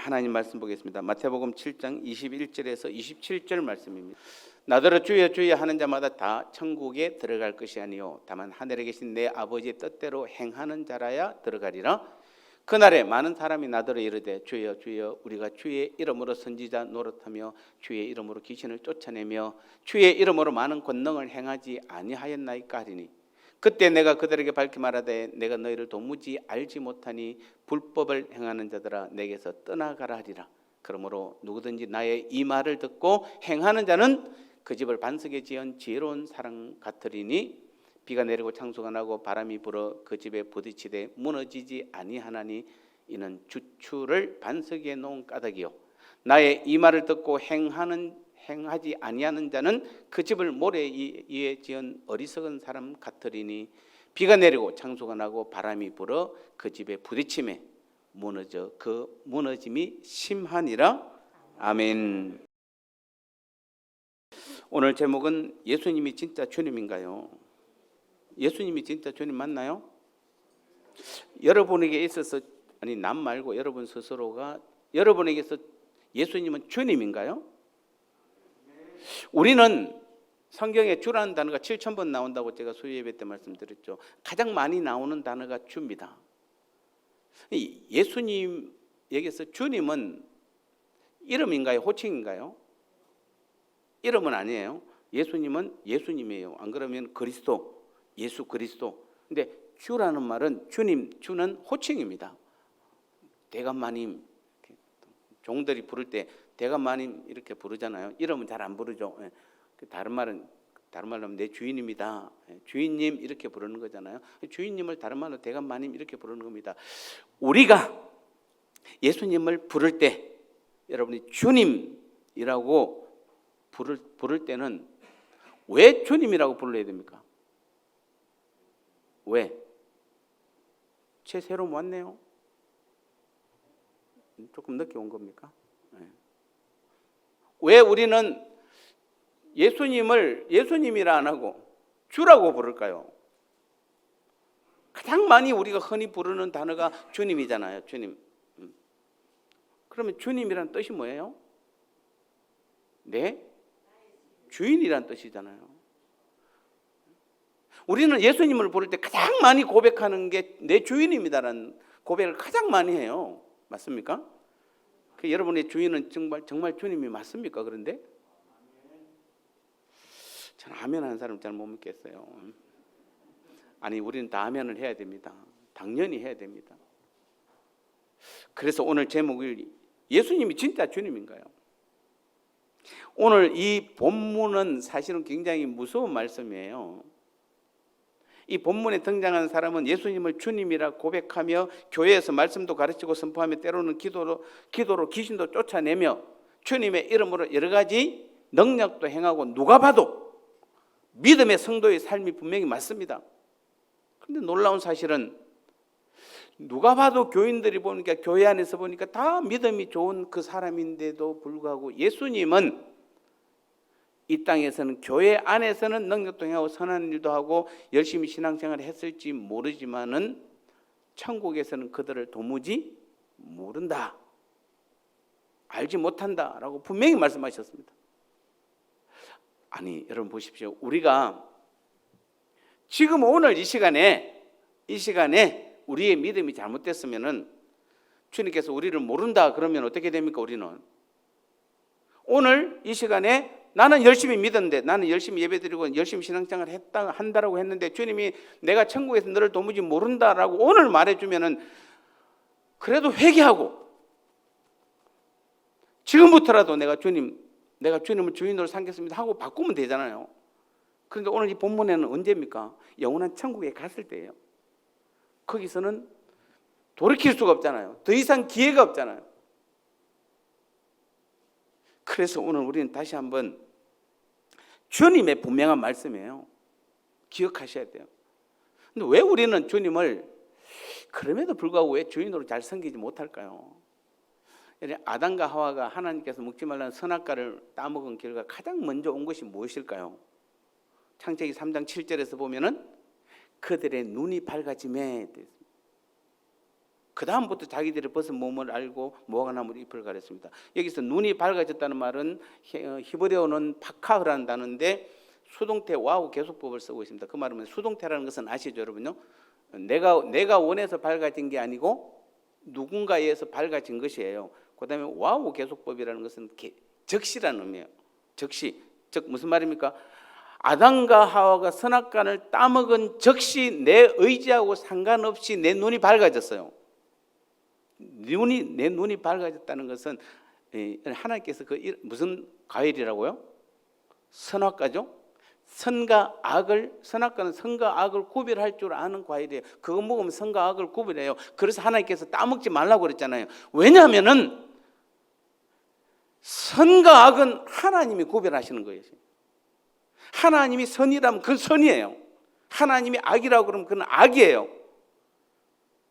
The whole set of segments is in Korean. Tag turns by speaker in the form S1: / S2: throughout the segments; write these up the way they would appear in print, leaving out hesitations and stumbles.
S1: 하나님 말씀 보겠습니다. 마태복음 7장 21절에서 27절 말씀입니다. 나더러 주여 주여 하는 자마다 다 천국에 들어갈 것이 아니요 다만 하늘에 계신 내 아버지의 뜻대로 행하는 자라야 들어가리라. 그날에 많은 사람이 나더러 이르되 주여 주여 우리가 주의 이름으로 선지자 노릇하며 주의 이름으로 귀신을 쫓아내며 주의 이름으로 많은 권능을 행하지 아니하였나이까 하리니 그때 내가 그들에게 밝히 말하되 내가 너희를 도무지 알지 못하니 불법을 행하는 자들아 내게서 떠나가라 하리라. 그러므로 누구든지 나의 이 말을 듣고 행하는 자는 그 집을 반석에 지은 지혜로운 사람 같으리니 비가 내리고 창수가 나고 바람이 불어 그 집에 부딪히되 무너지지 아니하나니 이는 주추를 반석에 놓은 까닭이요 나의 이 말을 듣고 행하지 아니하는 자는 그 집을 모래 위에 지은 어리석은 사람 같으리니 비가 내리고 창수가 나고 바람이 불어 그 집에 부딪힘에 무너져 그 무너짐이 심하니라. 아멘. 오늘 제목은 예수님이 진짜 주님인가요? 예수님이 진짜 주님 맞나요? 여러분에게 있어서 아니 남 말고 여러분 스스로가 여러분에게서 예수님은 주님인가요? 우리는 성경에 주라는 단어가 7,000번 나온다고 제가 수요 예배 때 말씀드렸죠. 가장 많이 나오는 단어가 주입니다. 예수님에게서 주님은 이름인가요? 호칭인가요? 이름은 아니에요. 예수님은 예수님이에요. 안 그러면 그리스도, 예수 그리스도. 근데 주라는 말은 주님, 주는 호칭입니다. 대감마님, 종들이 부를 때 대감마님 이렇게 부르잖아요. 이름은 잘 안 부르죠. 다른 말로 하면 내 주인입니다. 주인님 이렇게 부르는 거잖아요. 주인님을 다른 말로 대감마님 이렇게 부르는 겁니다. 우리가 예수님을 부를 때 여러분이 주님이라고 부를 때는 왜 주님이라고 불러야 됩니까? 왜? 제 새로 왔네요. 조금 늦게 온 겁니까? 네. 왜 우리는 예수님을 예수님이라 안 하고 주라고 부를까요? 가장 많이 우리가 흔히 부르는 단어가 주님이잖아요. 주님. 그러면 주님이란 뜻이 뭐예요? 네? 주인이란 뜻이잖아요. 우리는 예수님을 부를 때 가장 많이 고백하는 게 내 주인입니다라는 고백을 가장 많이 해요. 맞습니까? 여러분의 주인은 정말 주님이 맞습니까? 그런데 저는 아멘 하는 사람 잘 못 믿겠어요. 아니 우리는 다 아멘을 해야 됩니다. 당연히 해야 됩니다. 그래서 오늘 제목을 예수님이 진짜 주님인가요? 오늘 이 본문은 사실은 굉장히 무서운 말씀이에요. 이 본문에 등장하는 사람은 예수님을 주님이라 고백하며 교회에서 말씀도 가르치고 선포하며 때로는 기도로 귀신도 쫓아내며 주님의 이름으로 여러 가지 능력도 행하고 누가 봐도 믿음의 성도의 삶이 분명히 맞습니다. 그런데 놀라운 사실은 누가 봐도 교인들이 보니까 교회 안에서 보니까 다 믿음이 좋은 그 사람인데도 불구하고 예수님은 이 땅에서는 교회 안에서는 능력도 행하고 선한 일도 하고 열심히 신앙생활을 했을지 모르지만은 천국에서는 그들을 도무지 모른다, 알지 못한다라고 분명히 말씀하셨습니다. 아니 여러분 보십시오. 우리가 지금 오늘 이 시간에 우리의 믿음이 잘못됐으면은 주님께서 우리를 모른다 그러면 어떻게 됩니까? 우리는 오늘 이 시간에 나는 열심히 믿었는데 나는 열심히 예배드리고 열심히 신앙생활 한다라고 했는데 주님이 내가 천국에서 너를 도무지 모른다라고 오늘 말해주면은 그래도 회개하고 지금부터라도 내가 주님을 주인으로 삼겠습니다 하고 바꾸면 되잖아요. 그런데 오늘 이 본문에는 언제입니까? 영원한 천국에 갔을 때예요. 거기서는 돌이킬 수가 없잖아요. 더 이상 기회가 없잖아요. 그래서 오늘 우리는 다시 한번 주님의 분명한 말씀이에요. 기억하셔야 돼요. 근데 왜 우리는 주님을 그럼에도 불구하고 왜 주인으로 잘 섬기지 못할까요? 아담과 하와가 하나님께서 먹지 말라는 선악과를 따먹은 결과 가장 먼저 온 것이 무엇일까요? 창세기 3장 7절에서 보면은 그들의 눈이 밝아지매. 그 다음부터 자기들이 벗은 몸을 알고 무화과나무 잎을 가렸습니다. 여기서 눈이 밝아졌다는 말은 히브리어는 파카흐라는 단어인데 수동태 와우 계속법을 쓰고 있습니다. 그 말은 수동태라는 것은 아시죠, 여러분요? 내가 원해서 밝아진 게 아니고 누군가에 의해서 밝아진 것이에요. 그다음에 와우 계속법이라는 것은 적시라는 의미예요. 적시. 즉 무슨 말입니까? 아담과 하와가 선악과를 따먹은 적시 내 의지하고 상관없이 내 눈이 밝아졌어요. 내 눈이 밝아졌다는 것은 하나님께서 무슨 과일이라고요? 선악과죠. 선악과는 선과 악을 구별할 줄 아는 과일이에요. 그거 먹으면 선과 악을 구별해요. 그래서 하나님께서 따먹지 말라고 그랬잖아요. 왜냐하면은 선과 악은 하나님이 구별하시는 거예요. 하나님이 선이라면 그건 선이에요. 하나님이 악이라고 그러면 그건 악이에요.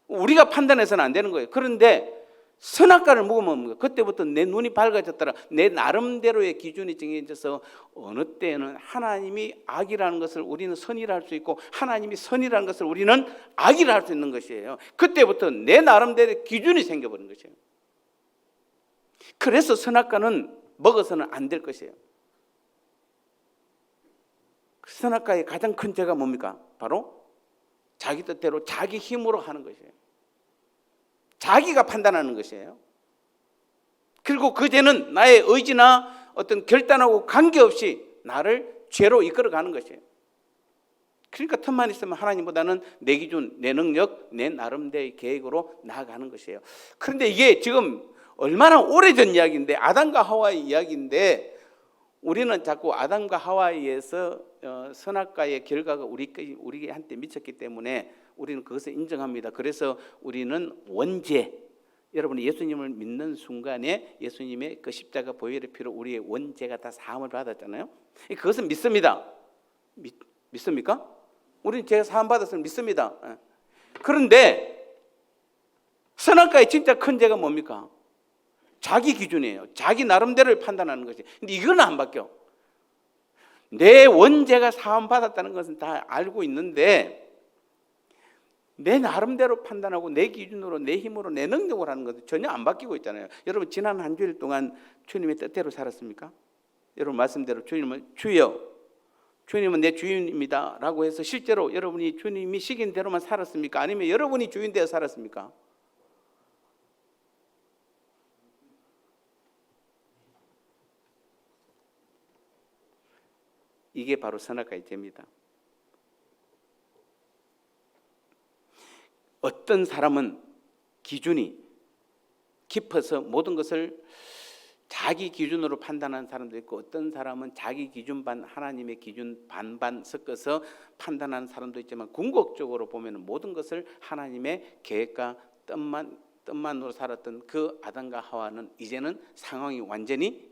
S1: 우리가 판단해서는 안 되는 거예요. 그런데 선악과를 먹으면 그때부터 내 눈이 밝아졌더라. 내 나름대로의 기준이 정해져서 어느 때는 하나님이 악이라는 것을 우리는 선이라 할 수 있고 하나님이 선이라는 것을 우리는 악이라 할 수 있는 것이에요. 그때부터 내 나름대로의 기준이 생겨버린 것이에요. 그래서 선악과는 먹어서는 안 될 것이에요. 선악과의 가장 큰 죄가 뭡니까? 바로 자기 뜻대로 자기 힘으로 하는 것이에요. 자기가 판단하는 것이에요. 그리고 그 죄는 나의 의지나 어떤 결단하고 관계없이 나를 죄로 이끌어가는 것이에요. 그러니까 틈만 있으면 하나님보다는 내 기준, 내 능력, 내 나름대로의 계획으로 나아가는 것이에요. 그런데 이게 지금 얼마나 오래전 이야기인데, 아담과 하와의 이야기인데, 우리는 자꾸 아담과 하와에 의해서 선악과의 결과가 우리한테 미쳤기 때문에 우리는 그것을 인정합니다. 그래서 우리는 원죄, 여러분이 예수님을 믿는 순간에 예수님의 그 십자가 보혈의 피로 우리의 원죄가 다 사함을 받았잖아요. 그것은 믿습니다. 믿습니까? 우리는 죄가 사함 받았으면 믿습니다. 그런데 선악과의 진짜 큰 죄가 뭡니까? 자기 기준이에요. 자기 나름대로 판단하는 것이. 근데 이건 안 바뀌어. 내 원죄가 사함 받았다는 것은 다 알고 있는데 내 나름대로 판단하고 내 기준으로 내 힘으로 내 능력으로 하는 것은 전혀 안 바뀌고 있잖아요. 여러분 지난 한 주일 동안 주님의 뜻대로 살았습니까? 여러분 말씀대로 주님은 주여, 주님은 내 주인입니다 라고 해서 실제로 여러분이 주님이 시킨 대로만 살았습니까? 아니면 여러분이 주인 되어 살았습니까? 이게 바로 선악과의 죄입니다. 어떤 사람은 기준이 깊어서 모든 것을 자기 기준으로 판단하는 사람도 있고, 어떤 사람은 자기 기준 반 하나님의 기준 반반 섞어서 판단하는 사람도 있지만, 궁극적으로 보면 모든 것을 하나님의 계획과 뜻만으로 살았던 그 아담과 하와는 이제는 상황이 완전히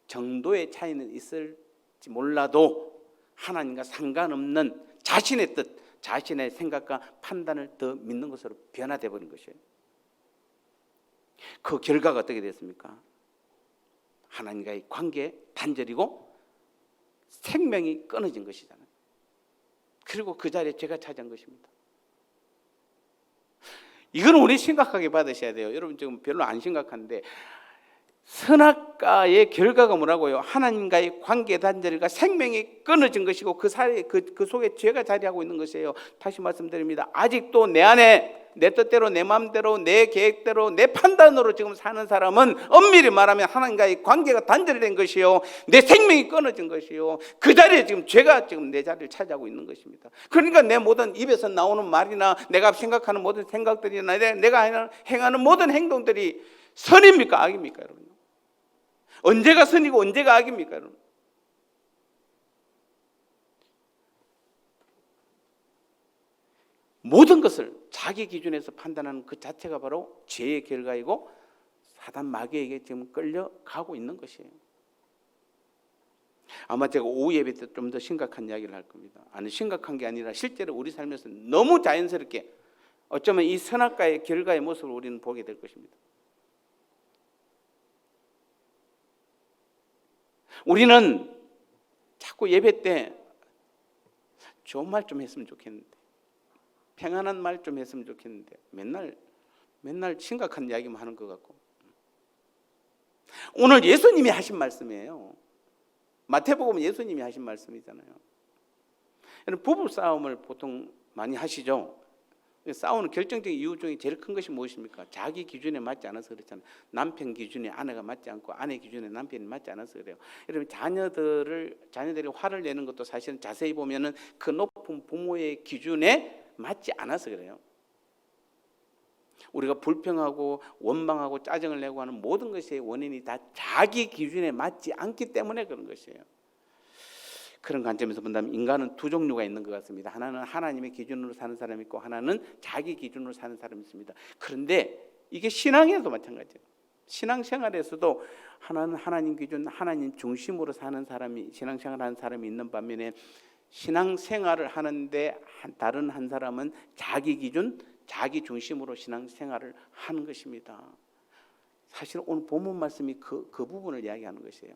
S1: 정도의 차이는 있을지 몰라도 하나님과 상관없는 자신의 뜻, 자신의 생각과 판단을 더 믿는 것으로 변화되어 버린 것이에요. 그 결과가 어떻게 됐습니까? 하나님과의 관계 단절이고 생명이 끊어진 것이잖아요. 그리고 그 자리에 죄가 차지한 것입니다. 이건 우리 심각하게 받으셔야 돼요. 여러분 지금 별로 안 심각한데, 선악과의 결과가 뭐라고요? 하나님과의 관계 단절과 생명이 끊어진 것이고 그 사이에 그 속에 죄가 자리하고 있는 것이에요. 다시 말씀드립니다. 아직도 내 안에 내 뜻대로 내 마음대로 내 계획대로 내 판단으로 지금 사는 사람은 엄밀히 말하면 하나님과의 관계가 단절된 것이요, 내 생명이 끊어진 것이요, 그 자리에 지금 죄가 지금 내 자리를 차지하고 있는 것입니다. 그러니까 내 모든 입에서 나오는 말이나 내가 생각하는 모든 생각들이나 내가 행하는 모든 행동들이 선입니까 악입니까 여러분? 언제가 선이고 언제가 악입니까 여러분? 모든 것을 자기 기준에서 판단하는 그 자체가 바로 죄의 결과이고 사단 마귀에게 지금 끌려가고 있는 것이에요. 아마 제가 오후 예배 때 좀 더 심각한 이야기를 할 겁니다. 아니 심각한 게 아니라 실제로 우리 삶에서 너무 자연스럽게 어쩌면 이 선악과의 결과의 모습을 우리는 보게 될 것입니다. 우리는 자꾸 예배 때 좋은 말 좀 했으면 좋겠는데, 평안한 말 좀 했으면 좋겠는데 맨날 맨날 심각한 이야기만 하는 것 같고. 오늘 예수님이 하신 말씀이에요. 마태복음 예수님이 하신 말씀이잖아요. 부부 싸움을 보통 많이 하시죠. 싸우는 결정적인 이유 중에 제일 큰 것이 무엇입니까? 자기 기준에 맞지 않아서 그렇잖아요. 남편 기준에 아내가 맞지 않고 아내 기준에 남편이 맞지 않아서 그래요. 여러분 자녀들이 화를 내는 것도 사실은 자세히 보면은 그 높은 부모의 기준에 맞지 않아서 그래요. 우리가 불평하고 원망하고 짜증을 내고 하는 모든 것의 원인이 다 자기 기준에 맞지 않기 때문에 그런 것이에요. 그런 관점에서 본다면 인간은 두 종류가 있는 것 같습니다. 하나는 하나님의 기준으로 사는 사람이 있고 하나는 자기 기준으로 사는 사람이 있습니다. 그런데 이게 신앙에도 마찬가지예요. 신앙생활에서도 하나는 하나님 기준, 하나님 중심으로 사는 사람이 신앙생활하는 사람이 있는 반면에 신앙생활을 하는데 다른 한 사람은 자기 기준, 자기 중심으로 신앙생활을 하는 것입니다. 사실 오늘 본문 말씀이 그 부분을 이야기하는 것이에요.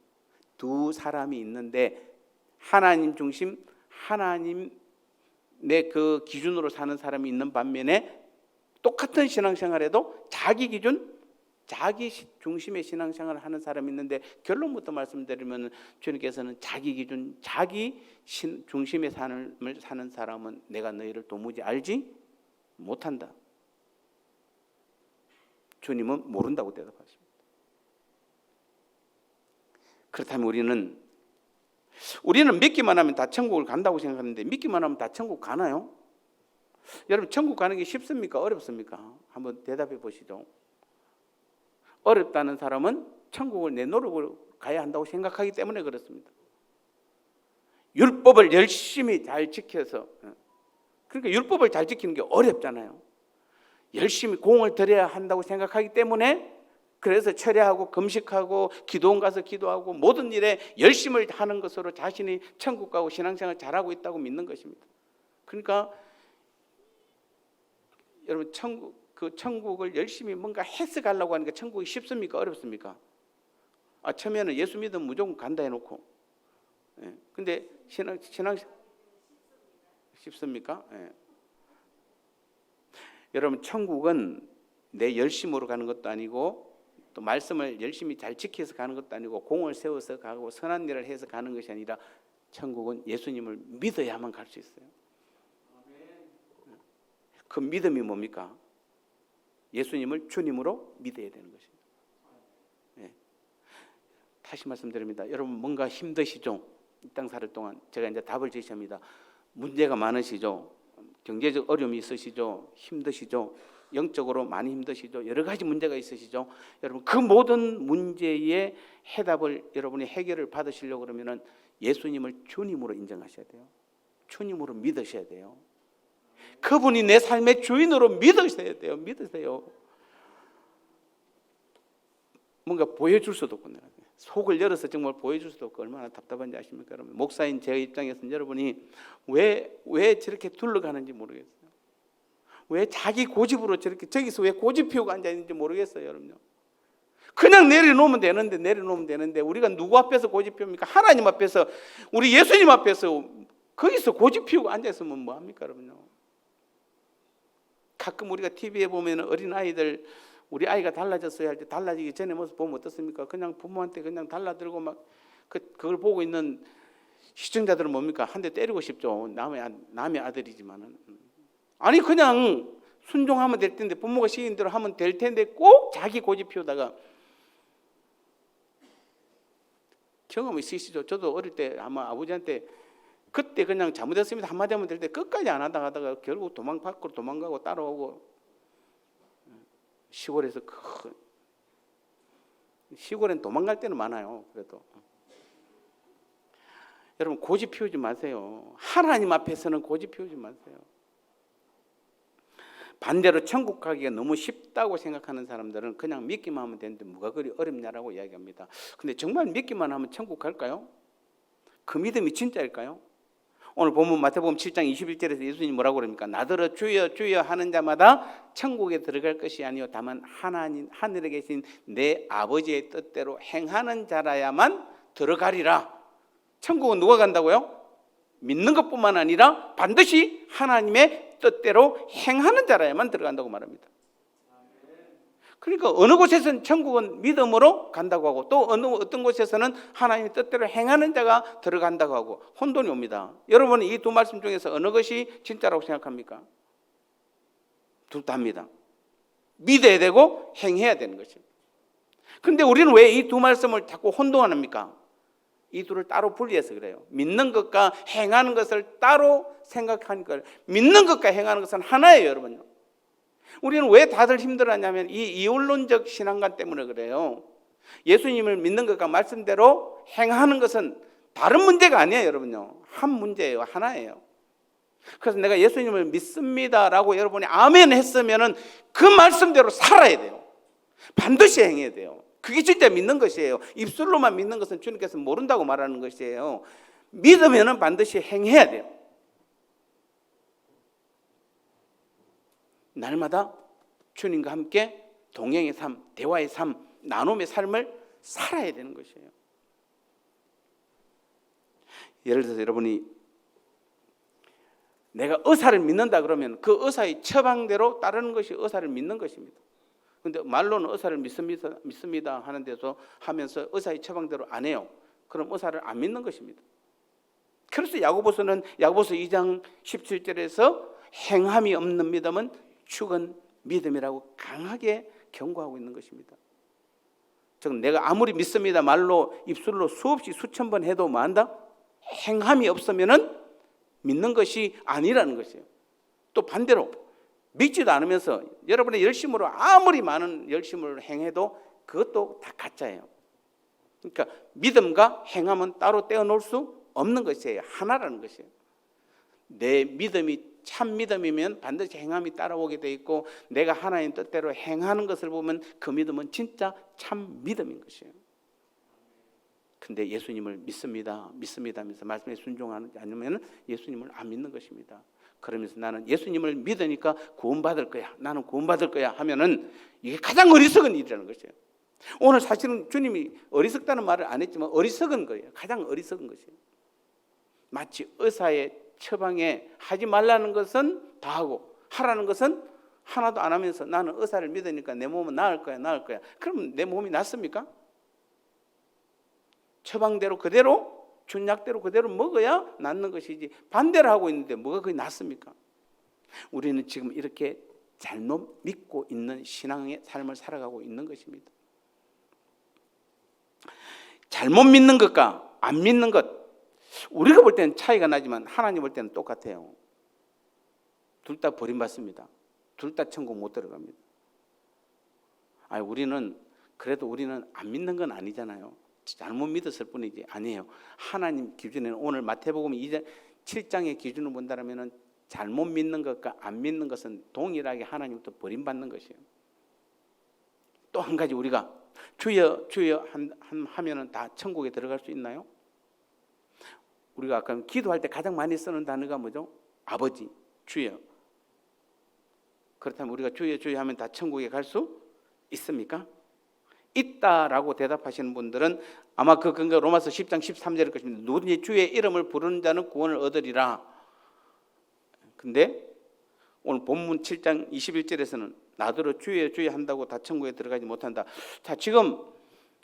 S1: 두 사람이 있는데 하나님 중심, 하나님의 그 기준으로 사는 사람이 있는 반면에 똑같은 신앙생활에도 자기 기준, 자기 중심의 신앙생활을 하는 사람이 있는데 결론부터 말씀드리면 주님께서는 자기 기준, 자기 중심의 삶을 사는 사람은 내가 너희를 도무지 알지 못한다. 주님은 모른다고 대답하십니다. 그렇다면 우리는 믿기만 하면 다 천국을 간다고 생각하는데 믿기만 하면 다 천국 가나요? 여러분 천국 가는 게 쉽습니까? 어렵습니까? 한번 대답해 보시죠. 어렵다는 사람은 천국을 내 노력으로 가야 한다고 생각하기 때문에 그렇습니다. 율법을 열심히 잘 지켜서, 그러니까 율법을 잘 지키는 게 어렵잖아요. 열심히 공을 들여야 한다고 생각하기 때문에 그래서 철야하고 금식하고 기도원 가서 기도하고 모든 일에 열심을 하는 것으로 자신이 천국 가고 신앙생활 잘하고 있다고 믿는 것입니다. 그러니까 여러분 천국을 열심히 뭔가 해서 가려고 하니까 천국이 쉽습니까? 어렵습니까? 처음에는 예수 믿으면 무조건 간다 해놓고, 근데 신앙 쉽습니까? 여러분 천국은 내 열심으로 가는 것도 아니고 또 말씀을 열심히 잘 지켜서 가는 것도 아니고 공을 세워서 가고 선한 일을 해서 가는 것이 아니라 천국은 예수님을 믿어야만 갈 수 있어요. 그 믿음이 뭡니까? 예수님을 주님으로 믿어야 되는 것입니다. 다시 말씀드립니다. 여러분 뭔가 힘드시죠? 이 땅 살 동안 제가 이제 답을 제시합니다. 문제가 많으시죠? 경제적 어려움이 있으시죠? 힘드시죠? 영적으로 많이 힘드시죠? 여러 가지 문제가 있으시죠? 여러분 그 모든 문제의 해답을 여러분이 해결을 받으시려고 그러면은 예수님을 주님으로 인정하셔야 돼요. 주님으로 믿으셔야 돼요. 그분이 내 삶의 주인으로 믿으셔야 돼요. 믿으세요. 뭔가 보여줄 수도 없고 속을 열어서 정말 보여줄 수도 없고 얼마나 답답한지 아십니까? 여러분 목사인 제 입장에서는 여러분이 왜 저렇게 둘러가는지 모르겠어요. 왜 자기 고집으로 저기서 왜 고집 피우고 앉아 있는지 모르겠어요, 여러분요. 그냥 내려놓으면 되는데 우리가 누구 앞에서 고집 피웁니까? 하나님 앞에서, 우리 예수님 앞에서 거기서 고집 피우고 앉아 있으면 뭐 합니까, 여러분요? 가끔 우리가 TV에 보면 어린 아이들, 우리 아이가 달라졌어야 할 때 달라지기 전에 모습 보면 어떻습니까? 그냥 부모한테 그냥 달라들고 막 그걸 보고 있는 시청자들은 뭡니까? 한 대 때리고 싶죠. 남의 아들이지만은. 아니 그냥 순종하면 될 텐데, 부모가 시킨 대로 하면 될 텐데 꼭 자기 고집 피우다가, 경험 있으시죠? 저도 어릴 때 아마 아버지한테 그때 그냥 잘못했습니다 한마디 하면 될 때 끝까지 안 하다가 결국 밖으로 도망가고 따라오고, 시골엔 도망갈 때는 많아요. 그래도 여러분 고집 피우지 마세요. 하나님 앞에서는 고집 피우지 마세요. 반대로 천국 가기가 너무 쉽다고 생각하는 사람들은 그냥 믿기만 하면 되는데 뭐가 그리 어렵냐라고 이야기합니다. 근데 정말 믿기만 하면 천국 갈까요? 그 믿음이 진짜일까요? 오늘 본문 마태복음 7장 21절에서 예수님이 뭐라고 그럽니까? 나더러 주여 주여 하는 자마다 천국에 들어갈 것이 아니요 다만 하늘에 계신 내 아버지의 뜻대로 행하는 자라야만 들어가리라. 천국은 누가 간다고요? 믿는 것뿐만 아니라 반드시 하나님의 뜻대로 행하는 자라야만 들어간다고 말합니다. 그러니까 어느 곳에서는 천국은 믿음으로 간다고 하고 또 어떤 곳에서는 하나님의 뜻대로 행하는 자가 들어간다고 하고 혼돈이 옵니다. 여러분은 이 두 말씀 중에서 어느 것이 진짜라고 생각합니까? 둘 다입니다. 믿어야 되고 행해야 되는 것입니다. 그런데 우리는 왜 이 두 말씀을 자꾸 혼동합니까? 이 둘을 따로 분리해서 그래요. 믿는 것과 행하는 것을 따로 생각하니까 믿는 것과 행하는 것은 하나예요, 여러분요. 우리는 왜 다들 힘들어하냐면 이 이원론적 신앙관 때문에 그래요. 예수님을 믿는 것과 말씀대로 행하는 것은 다른 문제가 아니에요, 여러분요. 한 문제예요, 하나예요. 그래서 내가 예수님을 믿습니다라고 여러분이 아멘 했으면은 그 말씀대로 살아야 돼요. 반드시 행해야 돼요. 그게 진짜 믿는 것이에요. 입술로만 믿는 것은 주님께서 모른다고 말하는 것이에요. 믿으면은 반드시 행해야 돼요. 날마다 주님과 함께 동행의 삶, 대화의 삶, 나눔의 삶을 살아야 되는 것이에요. 예를 들어서 여러분이 내가 의사를 믿는다 그러면 그 의사의 처방대로 따르는 것이 의사를 믿는 것입니다. 그런데 말로는 의사를 믿습니다 하는 데서 하면서 의사의 처방대로 안 해요. 그럼 의사를 안 믿는 것입니다. 그래서 야고보서는 야고보서 2장 17절에서 행함이 없는 믿음은 죽은 믿음이라고 강하게 경고하고 있는 것입니다. 즉 내가 아무리 믿습니다 말로 입술로 수없이 수천 번 해도 뭐한다? 행함이 없으면은 믿는 것이 아니라는 것이에요. 또 반대로 믿지도 않으면서 여러분의 열심으로 아무리 많은 열심을 행해도 그것도 다 가짜예요. 그러니까 믿음과 행함은 따로 떼어놓을 수 없는 것이에요. 하나라는 것이에요. 내 믿음이 참 믿음이면 반드시 행함이 따라오게 돼 있고 내가 하나님 뜻대로 행하는 것을 보면 그 믿음은 진짜 참 믿음인 것이에요. 근데 예수님을 믿습니다 하면서 말씀에 순종하지 않으면 예수님을 안 믿는 것입니다. 그러면서 나는 예수님을 믿으니까 구원받을 거야, 나는 구원받을 거야 하면은 이게 가장 어리석은 일이라는 것이에요. 오늘 사실은 주님이 어리석다는 말을 안 했지만 어리석은 거예요. 가장 어리석은 것이에요. 마치 의사의 처방에 하지 말라는 것은 다 하고 하라는 것은 하나도 안 하면서 나는 의사를 믿으니까 내 몸은 나을 거야. 그럼 내 몸이 낫습니까? 처방대로 그대로 준약대로 그대로 먹어야 낫는 것이지 반대로 하고 있는데 뭐가 그게 낫습니까? 우리는 지금 이렇게 잘못 믿고 있는 신앙의 삶을 살아가고 있는 것입니다. 잘못 믿는 것과 안 믿는 것 우리가 볼 때는 차이가 나지만 하나님 볼 때는 똑같아요. 둘 다 버림받습니다. 둘 다 천국 못 들어갑니다. 우리는 안 믿는 건 아니잖아요. 잘못 믿었을 뿐이지 아니에요. 하나님 기준에는 오늘 마태복음 7장의 기준을 본다면 잘못 믿는 것과 안 믿는 것은 동일하게 하나님부터 버림받는 것이에요. 또 한 가지 우리가 주여 하면은 다 천국에 들어갈 수 있나요? 우리가 아까 기도할 때 가장 많이 쓰는 단어가 뭐죠? 아버지, 주여. 그렇다면 우리가 주여 하면 다 천국에 갈 수 있습니까? 있다라고 대답하시는 분들은 아마 그 근거 로마서 10장 13절일 것입니다. 누구든지 주의 이름을 부르는 자는 구원을 얻으리라. 근데 오늘 본문 7장 21절에서는 나더러 주여 한다고 다 천국에 들어가지 못한다. 자, 지금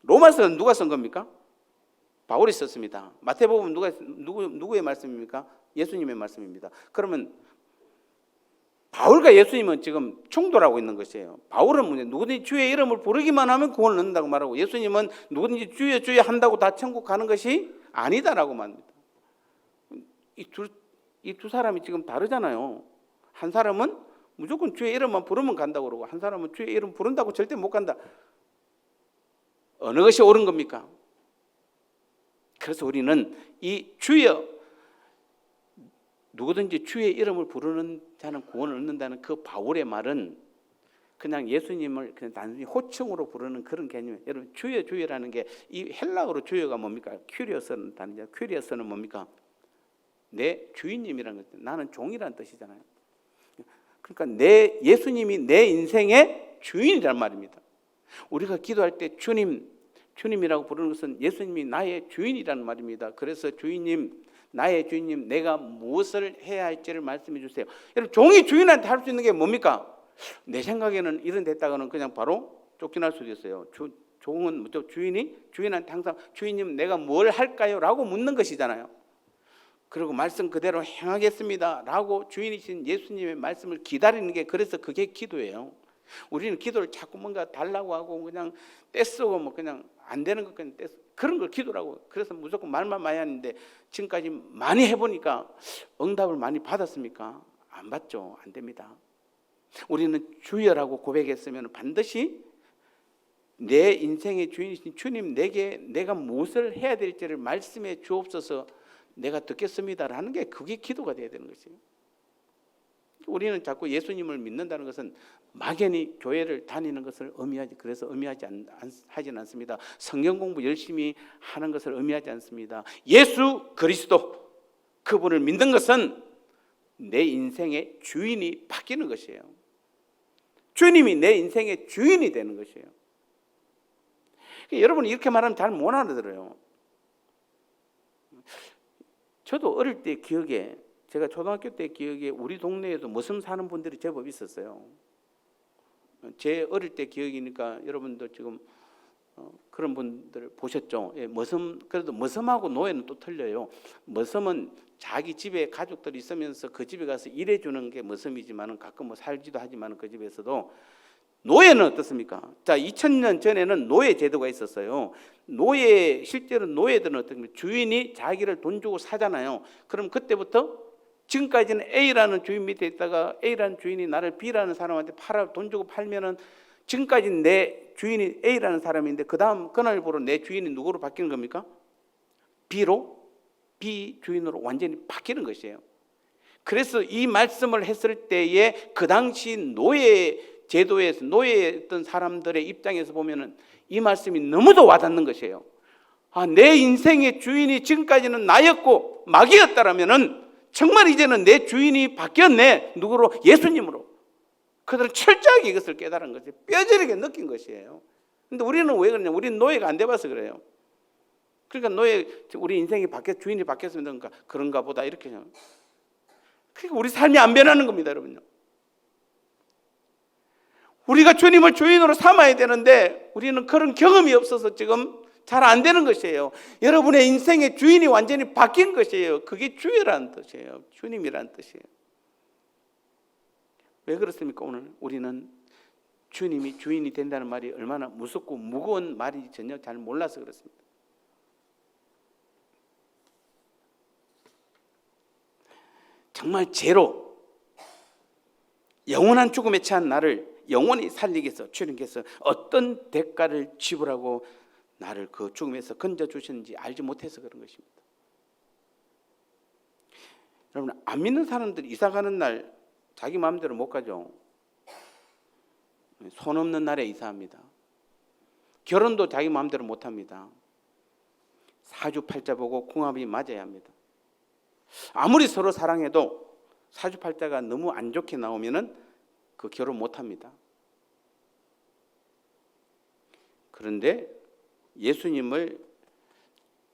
S1: 로마서는 누가 쓴 겁니까? 바울이 썼습니다. 마태복음 누구의 말씀입니까? 예수님의 말씀입니다. 그러면 바울과 예수님은 지금 충돌하고 있는 것이에요. 바울은 누구든지 주의 이름을 부르기만 하면 구원을 얻는다고 말하고 예수님은 누구든지 주여 한다고 다 천국 가는 것이 아니다라고 말합니다. 이 두 사람이 지금 다르잖아요. 한 사람은 무조건 주의 이름만 부르면 간다고 그러고 한 사람은 주의 이름 부른다고 절대 못 간다. 어느 것이 옳은 겁니까? 그래서 우리는 이 주여 누구든지 주의 이름을 부르는 자는 구원을 얻는다는 그 바울의 말은 그냥 예수님을 그냥 단순히 호칭으로 부르는 그런 개념이에요. 여러분 주여라는 게 이 헬라어로 주여가 뭡니까? 큐리어스는 단어죠. 큐리어스는 뭡니까? 내 주인님이라는 것. 나는 종이라는 뜻이잖아요. 그러니까 예수님이 내 인생의 주인이란 말입니다. 우리가 기도할 때 주님이라고 부르는 것은 예수님이 나의 주인이라는 말입니다. 그래서 나의 주인님, 내가 무엇을 해야 할지를 말씀해 주세요. 여러분, 종이 주인한테 할 수 있는 게 뭡니까? 내 생각에는 이런 됐다가는 그냥 바로 쫓겨날 수도 있어요. 종은 주인한테 항상 주인님 내가 뭘 할까요? 라고 묻는 것이잖아요. 그리고 말씀 그대로 행하겠습니다 라고 주인이신 예수님의 말씀을 기다리는 게, 그래서 그게 기도예요. 우리는 기도를 자꾸 뭔가 달라고 하고 그냥 떼쓰고 뭐 그냥 안 되는 것 그냥 떼쓰고 그런 걸 기도라고. 그래서 무조건 말만 많이 하는데 지금까지 많이 해보니까 응답을 많이 받았습니까? 안 받죠. 안 됩니다. 우리는 주여라고 고백했으면 반드시 내 인생의 주인이신 주님, 내가 무엇을 해야 될지를 말씀해 주옵소서, 내가 듣겠습니다라는 게, 그게 기도가 돼야 되는 것이에요. 우리는 자꾸 예수님을 믿는다는 것은 막연히 교회를 다니는 것을 하지는 않습니다. 성경 공부 열심히 하는 것을 의미하지 않습니다. 예수 그리스도, 그분을 믿는 것은 내 인생의 주인이 바뀌는 것이에요. 주님이 내 인생의 주인이 되는 것이에요. 여러분 이렇게 말하면 잘 못 알아들어요. 저도 어릴 때 기억에, 제가 초등학교 때 기억에 우리 동네에도 머슴 사는 분들이 제법 있었어요. 제 어릴 때 기억이니까 여러분도 지금 그런 분들 보셨죠? 예, 그래도 머슴하고 노예는 또 틀려요. 머슴은 자기 집에 가족들이 있으면서 그 집에 가서 일해주는 게 머슴이지만, 가끔 뭐 살기도 하지만 그 집에서도. 노예는 어떻습니까? 자, 2000년 전에는 노예 제도가 있었어요. 실제로 노예들은 어떻습니까? 주인이 자기를 돈 주고 사잖아요. 그럼 그때부터 지금까지는 A라는 주인 밑에 있다가 A라는 주인이 나를 B라는 사람한테 돈 주고 팔면은, 지금까지는 내 주인이 A라는 사람인데 그 다음 그날부로 내 주인이 누구로 바뀌는 겁니까? B 주인으로 완전히 바뀌는 것이에요. 그래서 이 말씀을 했을 때에 그 당시 노예 제도에서 노예였던 사람들의 입장에서 보면은 이 말씀이 너무도 와닿는 것이에요. 내 인생의 주인이 지금까지는 나였고 마귀였다라면은 정말 이제는 내 주인이 바뀌었네. 누구로? 예수님으로. 그들은 철저하게 이것을 깨달은 것이, 뼈저리게 느낀 것이에요. 근데 우리는 왜 그러냐? 우리는 노예가 안 돼봐서 그래요. 그러니까 우리 인생이 주인이 바뀌었으면 그런가 보다 이렇게. 그러니까 우리 삶이 안 변하는 겁니다, 여러분요. 우리가 주님을 주인으로 삼아야 되는데 우리는 그런 경험이 없어서 지금 잘 안 되는 것이에요. 여러분의 인생의 주인이 완전히 바뀐 것이에요. 그게 주여라는 뜻이에요. 주님이라는 뜻이에요. 왜 그렇습니까? 오늘 우리는 주님이 주인이 된다는 말이 얼마나 무섭고 무거운 말인지 전혀 잘 몰라서 그렇습니다. 정말 죄로 영원한 죽음에 처한 나를 영원히 살리기 위해서 주님께서 어떤 대가를 지불하고 나를 그 죽음에서 건져주셨는지 알지 못해서 그런 것입니다. 여러분, 안 믿는 사람들이 이사 가는 날 자기 마음대로 못 가죠. 손 없는 날에 이사합니다. 결혼도 자기 마음대로 못 합니다. 사주팔자 보고 궁합이 맞아야 합니다. 아무리 서로 사랑해도 사주팔자가 너무 안 좋게 나오면은 그 결혼 못 합니다. 그런데 예수님을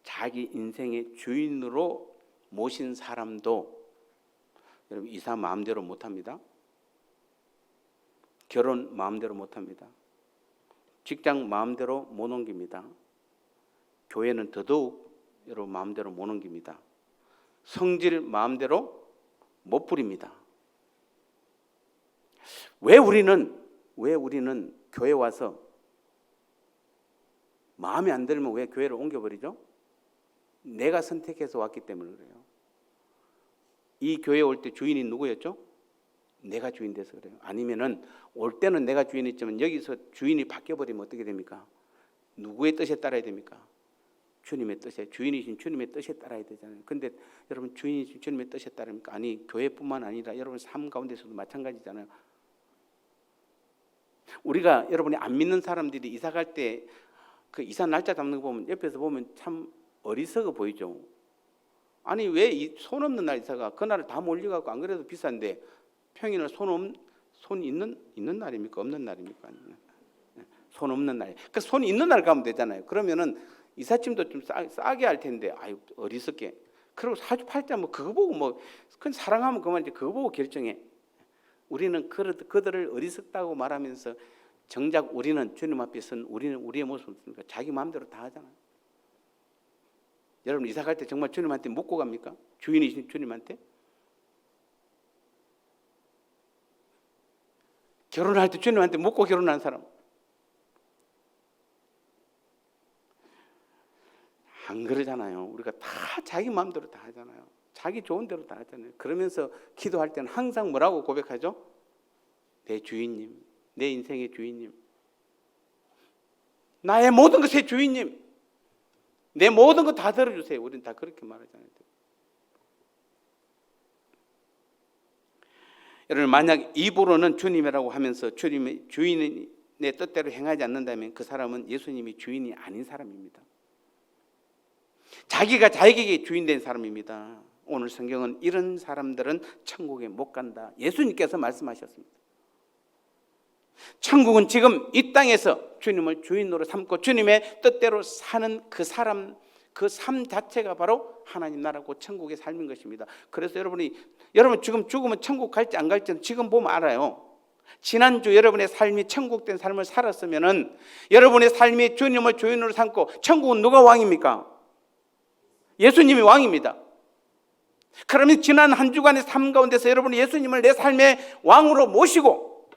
S1: 자기 인생의 주인으로 모신 사람도 여러분 이사 마음대로 못 합니다. 결혼 마음대로 못 합니다. 직장 마음대로 못 옮깁니다. 교회는 더더욱 여러분 마음대로 못 옮깁니다. 성질 마음대로 못 부립니다. 왜 우리는 교회 와서 마음에 안 들면 왜 교회를 옮겨버리죠? 내가 선택해서 왔기 때문에 그래요. 이 교회에 올 때 주인이 누구였죠? 내가 주인 돼서 그래요. 아니면은 올 때는 내가 주인이지만 여기서 주인이 바뀌어버리면 어떻게 됩니까? 누구의 뜻에 따라야 됩니까? 주님의 뜻에, 주인이신 주님의 뜻에 따라야 되잖아요. 근데 여러분 주인이신 주님의 뜻에 따릅니까? 아니, 교회뿐만 아니라 여러분 삶 가운데서도 마찬가지잖아요. 우리가 여러분이 안 믿는 사람들이 이사 갈 때 그 이사 날짜 잡는 거 보면 옆에서 보면 참 어리석어 보이죠. 아니 왜 이 손 없는 날 이사가 그날을 다 몰려갖고 안 그래도 비싼데 평일날 손 있는 날입니까? 없는 날입니까? 손 없는 날. 그러니까 손 있는 날 가면 되잖아요. 그러면은 이삿짐도 좀 싸게 할 텐데 아유 어리석게. 그리고 사주팔자 뭐 그거 보고 뭐 그건 사랑하면 그만이지 그거 보고 결정해. 우리는 그들을 어리석다고 말하면서 정작 우리는 주님 앞에서는 우리는 우리의 모습을 자기 마음대로 다 하잖아요. 여러분 이사 갈 때 정말 주님한테 묻고 갑니까? 주인이신 주님한테? 결혼할 때 주님한테 묻고 결혼한 사람? 안 그러잖아요. 우리가 다 자기 마음대로 다 하잖아요. 자기 좋은 대로 다 하잖아요. 그러면서 기도할 때는 항상 뭐라고 고백하죠? 내 주인님, 내 인생의 주인님, 나의 모든 것의 주인님, 내 모든 것 다 들어주세요. 우리는 다 그렇게 말하잖아요. 여러분 만약 입으로는 주님이라고 하면서 주님의 주인의 뜻대로 행하지 않는다면 그 사람은 예수님이 주인이 아닌 사람입니다. 자기가 자기에게 주인 된 사람입니다. 오늘 성경은 이런 사람들은 천국에 못 간다. 예수님께서 말씀하셨습니다. 천국은 지금 이 땅에서 주님을 주인으로 삼고 주님의 뜻대로 사는 그 사람, 그 삶 자체가 바로 하나님 나라고 천국의 삶인 것입니다. 그래서 여러분 지금 죽으면 천국 갈지 안 갈지는 지금 보면 알아요. 지난주 여러분의 삶이 천국된 삶을 살았으면은 여러분의 삶이 주님을 주인으로 삼고 천국은 누가 왕입니까? 예수님이 왕입니다. 그러면 지난 한 주간의 삶 가운데서 여러분이 예수님을 내 삶의 왕으로 모시고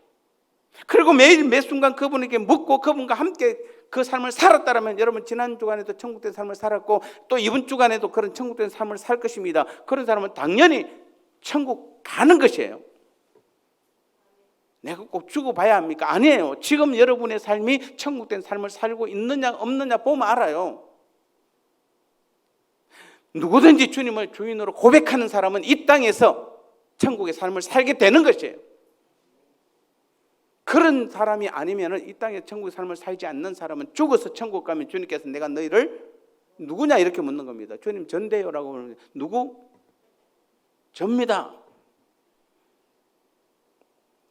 S1: 그리고 매일 매 순간 그분에게 묻고 그분과 함께 그 삶을 살았다면 여러분 지난 주간에도 천국된 삶을 살았고 또 이번 주간에도 그런 천국된 삶을 살 것입니다. 그런 사람은 당연히 천국 가는 것이에요. 내가 꼭 죽어봐야 합니까? 아니에요. 지금 여러분의 삶이 천국된 삶을 살고 있느냐 없느냐 보면 알아요. 누구든지 주님을 주인으로 고백하는 사람은 이 땅에서 천국의 삶을 살게 되는 것이에요. 그런 사람이 아니면 이 땅에 천국의 삶을 살지 않는 사람은 죽어서 천국 가면 주님께서 내가 너희를 누구냐 이렇게 묻는 겁니다. 주님 전대요라고 하면 누구? 접니다.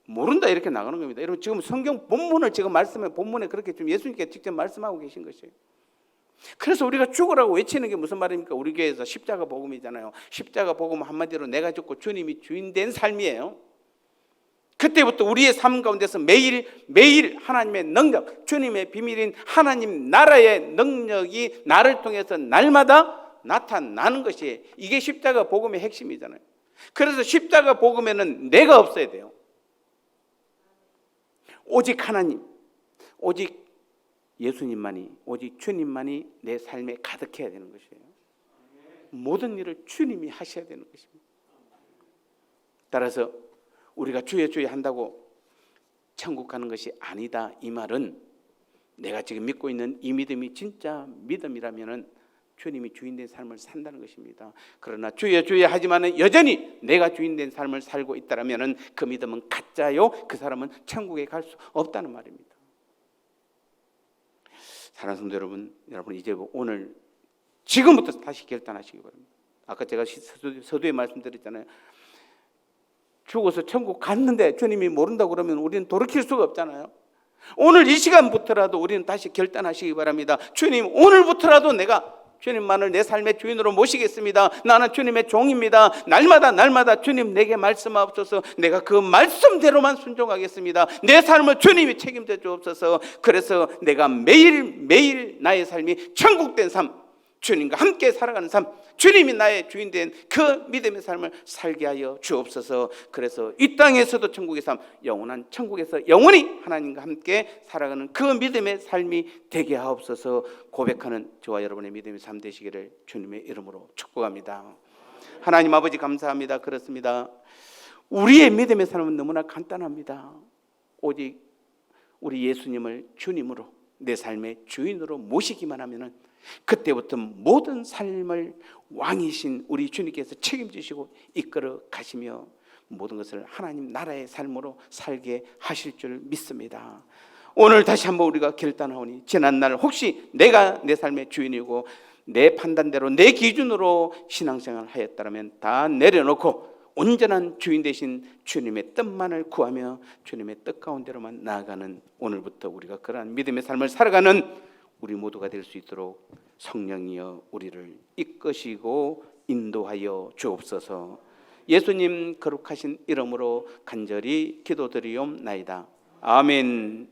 S1: 모른다 이렇게 나가는 겁니다. 여러분 지금 성경 본문을 지금 본문에 그렇게 좀 예수님께 직접 말씀하고 계신 것이에요. 그래서 우리가 죽으라고 외치는 게 무슨 말입니까? 우리 교회에서 십자가 복음이잖아요. 십자가 복음 한마디로 내가 죽고 주님이 주인 된 삶이에요. 그때부터 우리의 삶 가운데서 매일 하나님의 능력, 주님의 비밀인 하나님 나라의 능력이 나를 통해서 날마다 나타나는 것이 이게 십자가 복음의 핵심이잖아요. 그래서 십자가 복음에는 내가 없어야 돼요. 오직 하나님, 오직 예수님만이, 오직 주님만이 내 삶에 가득해야 되는 것이에요. 모든 일을 주님이 하셔야 되는 것입니다. 따라서 우리가 주여 주여 한다고 천국 가는 것이 아니다 이 말은 내가 지금 믿고 있는 이 믿음이 진짜 믿음이라면 주님이 주인된 삶을 산다는 것입니다. 그러나 주여 주여 하지만 여전히 내가 주인된 삶을 살고 있다면 그 믿음은 가짜요. 그 사람은 천국에 갈 수 없다는 말입니다. 사랑하는 성도 여러분, 이제 오늘 지금부터 다시 결단하시기 바랍니다. 아까 제가 서두에 말씀드렸잖아요. 죽어서 천국 갔는데 주님이 모른다고 그러면 우리는 돌이킬 수가 없잖아요. 오늘 이 시간부터라도 우리는 다시 결단하시기 바랍니다. 주님 오늘부터라도 내가 주님만을 내 삶의 주인으로 모시겠습니다. 나는 주님의 종입니다. 날마다 주님 내게 말씀하옵소서. 내가 그 말씀대로만 순종하겠습니다. 내 삶을 주님이 책임져 주옵소서. 그래서 내가 매일 나의 삶이 천국된 삶, 주님과 함께 살아가는 삶, 주님이 나의 주인된 그 믿음의 삶을 살게 하여 주옵소서. 그래서 이 땅에서도 천국의 삶, 영원한 천국에서 영원히 하나님과 함께 살아가는 그 믿음의 삶이 되게 하옵소서. 고백하는 저와 여러분의 믿음의 삶 되시기를 주님의 이름으로 축복합니다. 하나님 아버지 감사합니다. 그렇습니다. 우리의 믿음의 삶은 너무나 간단합니다. 오직 우리 예수님을 주님으로 내 삶의 주인으로 모시기만 하면은 그때부터 모든 삶을 왕이신 우리 주님께서 책임지시고 이끌어 가시며 모든 것을 하나님 나라의 삶으로 살게 하실 줄 믿습니다. 오늘 다시 한번 우리가 결단하오니 지난날 혹시 내가 내 삶의 주인이고 내 판단대로 내 기준으로 신앙생활을 하였다면 다 내려놓고 온전한 주인 되신 주님의 뜻만을 구하며 주님의 뜻 가운데로만 나아가는 오늘부터 우리가 그러한 믿음의 삶을 살아가는 우리 모두가 될 수 있도록 성령이여 우리를 이끄시고 인도하여 주옵소서. 예수님 거룩하신 이름으로 간절히 기도드리옵나이다. 아멘.